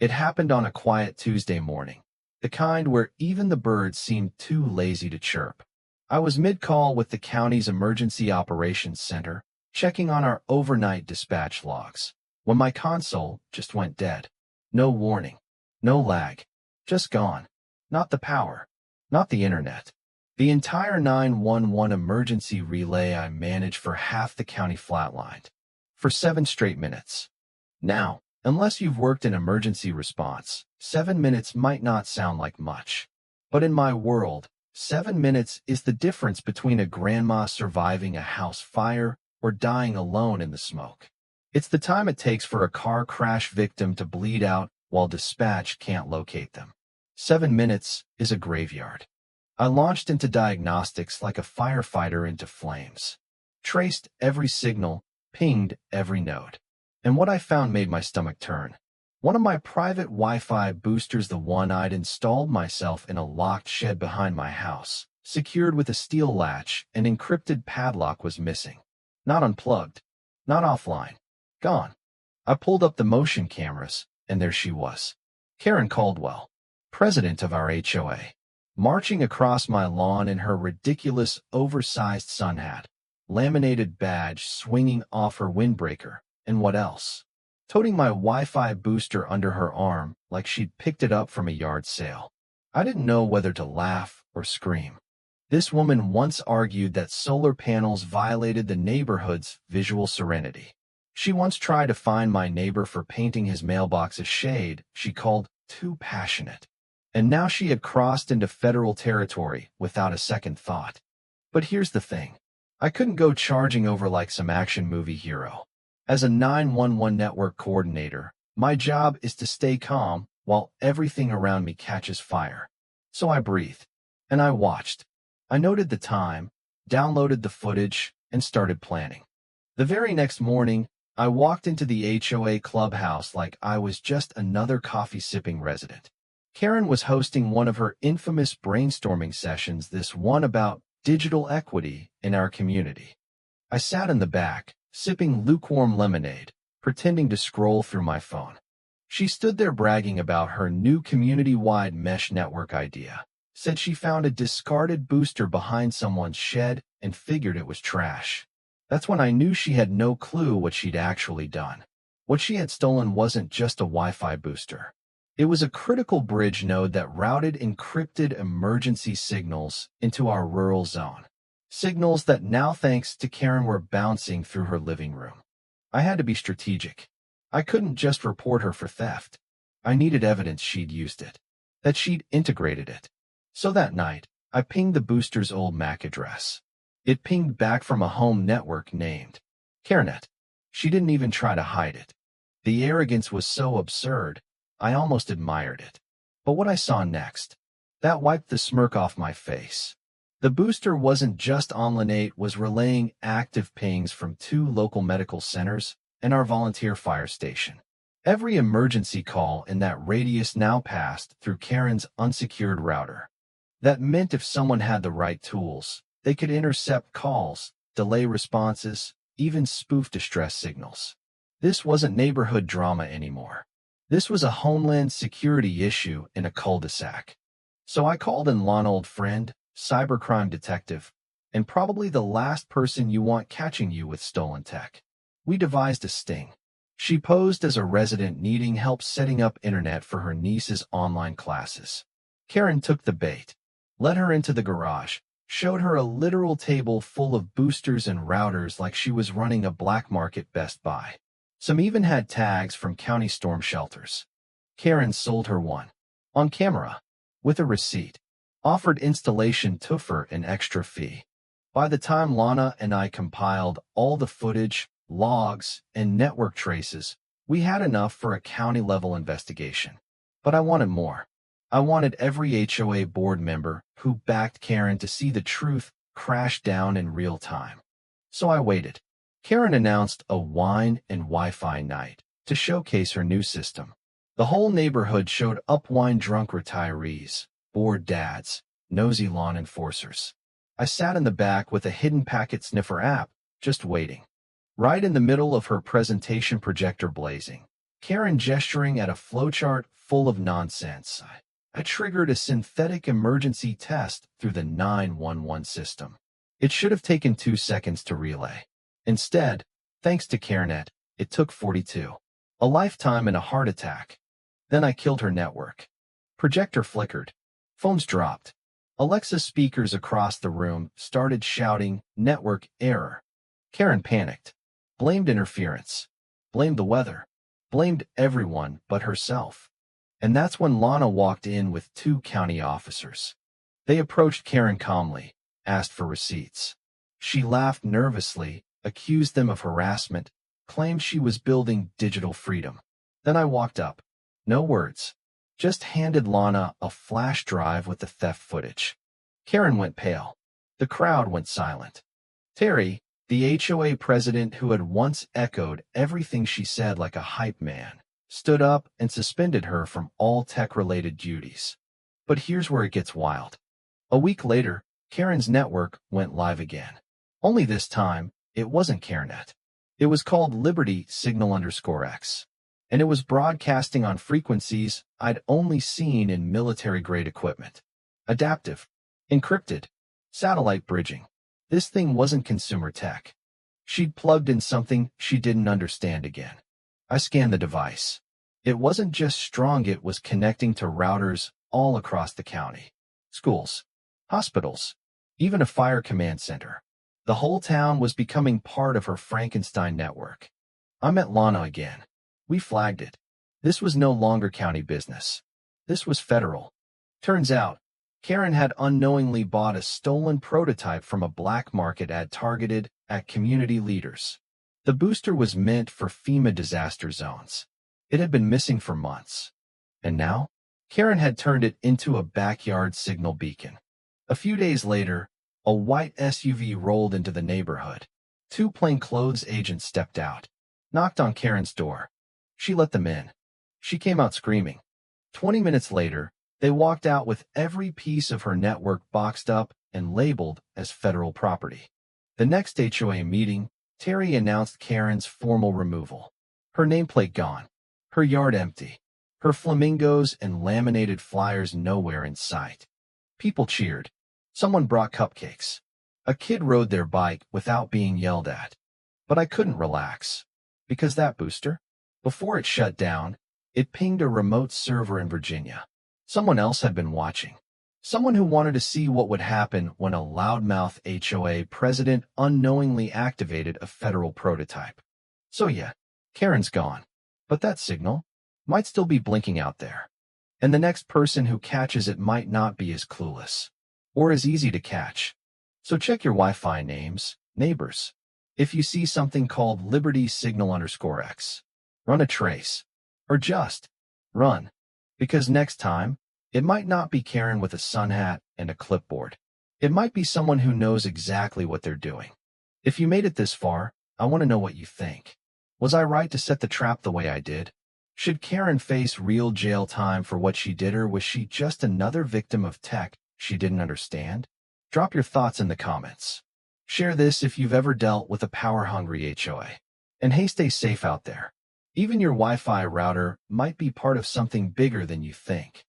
It happened on a quiet Tuesday morning, the kind where even the birds seemed too lazy to chirp. I was mid-call with the county's Emergency Operations Center, checking on our overnight dispatch logs, when my console just went dead. No warning, no lag, just gone. Not the power, not the internet. The entire 911 emergency relay I managed for half the county flatlined. For 7 straight minutes. Now, unless you've worked in emergency response, 7 minutes might not sound like much. But in my world, 7 minutes is the difference between a grandma surviving a house fire or dying alone in the smoke. It's the time it takes for a car crash victim to bleed out while dispatch can't locate them. 7 minutes is a graveyard. I launched into diagnostics like a firefighter into flames. Traced every signal, pinged every node. And what I found made my stomach turn. One of my private Wi-Fi boosters, the one I'd installed myself in a locked shed behind my house, secured with a steel latch and encrypted padlock, was missing. Not unplugged, not offline, gone. I pulled up the motion cameras, and there she was. Karen Caldwell, president of our HOA, marching across my lawn in her ridiculous oversized sun hat, laminated badge swinging off her windbreaker, and what else? Toting my Wi-Fi booster under her arm like she'd picked it up from a yard sale. I didn't know whether to laugh or scream. This woman once argued that solar panels violated the neighborhood's visual serenity. She once tried to fine my neighbor for painting his mailbox a shade she called too passionate. And now she had crossed into federal territory without a second thought. But here's the thing. I couldn't go charging over like some action movie hero. As a 911 network coordinator, my job is to stay calm while everything around me catches fire. So I breathed, and I watched. I noted the time, downloaded the footage, and started planning. The very next morning, I walked into the HOA clubhouse like I was just another coffee-sipping resident. Karen was hosting one of her infamous brainstorming sessions, this one about digital equity in our community. I sat in the back, sipping lukewarm lemonade, pretending to scroll through my phone. She stood there bragging about her new community-wide mesh network idea, said she found a discarded booster behind someone's shed and figured it was trash. That's when I knew she had no clue what she'd actually done. What she had stolen wasn't just a Wi-Fi booster. It was a critical bridge node that routed encrypted emergency signals into our rural zone. Signals that now, thanks to Karen, were bouncing through her living room. I had to be strategic. I couldn't just report her for theft. I needed evidence she'd used it, that she'd integrated it. So that night, I pinged the booster's old MAC address. It pinged back from a home network named CareNet. She didn't even try to hide it. The arrogance was so absurd, I almost admired it. But what I saw next, that wiped the smirk off my face. The booster wasn't just on line 8, was relaying active pings from 2 local medical centers and our volunteer fire station. Every emergency call in that radius now passed through Karen's unsecured router. That meant if someone had the right tools, they could intercept calls, delay responses, even spoof distress signals. This wasn't neighborhood drama anymore. This was a homeland security issue in a cul-de-sac. So I called in an old friend, cybercrime detective, and probably the last person you want catching you with stolen tech. We devised a sting. She posed as a resident needing help setting up internet for her niece's online classes. Karen took the bait, led her into the garage, showed her a literal table full of boosters and routers like she was running a black market Best Buy. Some even had tags from county storm shelters. Karen sold her one, on camera, with a receipt, offered installation to for an extra fee. By the time Lana and I compiled all the footage, logs, and network traces, we had enough for a county-level investigation. But I wanted more. I wanted every HOA board member who backed Karen to see the truth crash down in real time. So I waited. Karen announced a wine and Wi-Fi night to showcase her new system. The whole neighborhood showed up, wine-drunk retirees, bored dads, nosy lawn enforcers. I sat in the back with a hidden packet sniffer app, just waiting. Right in the middle of her presentation, projector blazing, Karen gesturing at a flowchart full of nonsense. I triggered a synthetic emergency test through the 911 system. It should have taken 2 seconds to relay. Instead, thanks to CareNet, it took 42. A lifetime and a heart attack. Then I killed her network. Projector flickered. Phones dropped. Alexa speakers across the room started shouting, "Network error." Karen panicked. Blamed interference. Blamed the weather. Blamed everyone but herself. And that's when Lana walked in with 2 county officers. They approached Karen calmly, asked for receipts. She laughed nervously, accused them of harassment, claimed she was building digital freedom. Then I walked up. No words. Just handed Lana a flash drive with the theft footage. Karen went pale. The crowd went silent. Terry, the HOA president who had once echoed everything she said like a hype man, stood up and suspended her from all tech-related duties. But here's where it gets wild. A week later, Karen's network went live again. Only this time, it wasn't CareNet. It was called Liberty Signal_X. And it was broadcasting on frequencies I'd only seen in military-grade equipment. Adaptive. Encrypted. Satellite bridging. This thing wasn't consumer tech. She'd plugged in something she didn't understand again. I scanned the device. It wasn't just strong, it was connecting to routers all across the county. Schools, hospitals, even a fire command center. The whole town was becoming part of her Frankenstein network. I met Lana again. We flagged it. This was no longer county business. This was federal. Turns out, Karen had unknowingly bought a stolen prototype from a black market ad targeted at community leaders. The booster was meant for FEMA disaster zones. It had been missing for months. And now, Karen had turned it into a backyard signal beacon. A few days later, a white SUV rolled into the neighborhood. 2 plainclothes agents stepped out, knocked on Karen's door. She let them in. She came out screaming. 20 minutes later, they walked out with every piece of her network boxed up and labeled as federal property. The next HOA meeting, Terry announced Karen's formal removal. Her nameplate gone. Her yard empty. Her flamingos and laminated flyers nowhere in sight. People cheered. Someone brought cupcakes. A kid rode their bike without being yelled at. But I couldn't relax. Because that booster, before it shut down, it pinged a remote server in Virginia. Someone else had been watching. Someone who wanted to see what would happen when a loudmouth HOA president unknowingly activated a federal prototype. So yeah, Karen's gone. But that signal might still be blinking out there. And the next person who catches it might not be as clueless. Or as easy to catch. So check your Wi-Fi names, neighbors. If you see something called Liberty Signal_X, run a trace. Or just run. Because next time, it might not be Karen with a sun hat and a clipboard. It might be someone who knows exactly what they're doing. If you made it this far, I want to know what you think. Was I right to set the trap the way I did? Should Karen face real jail time for what she did, or was she just another victim of tech she didn't understand? Drop your thoughts in the comments. Share this if you've ever dealt with a power-hungry HOA. And hey, stay safe out there. Even your Wi-Fi router might be part of something bigger than you think.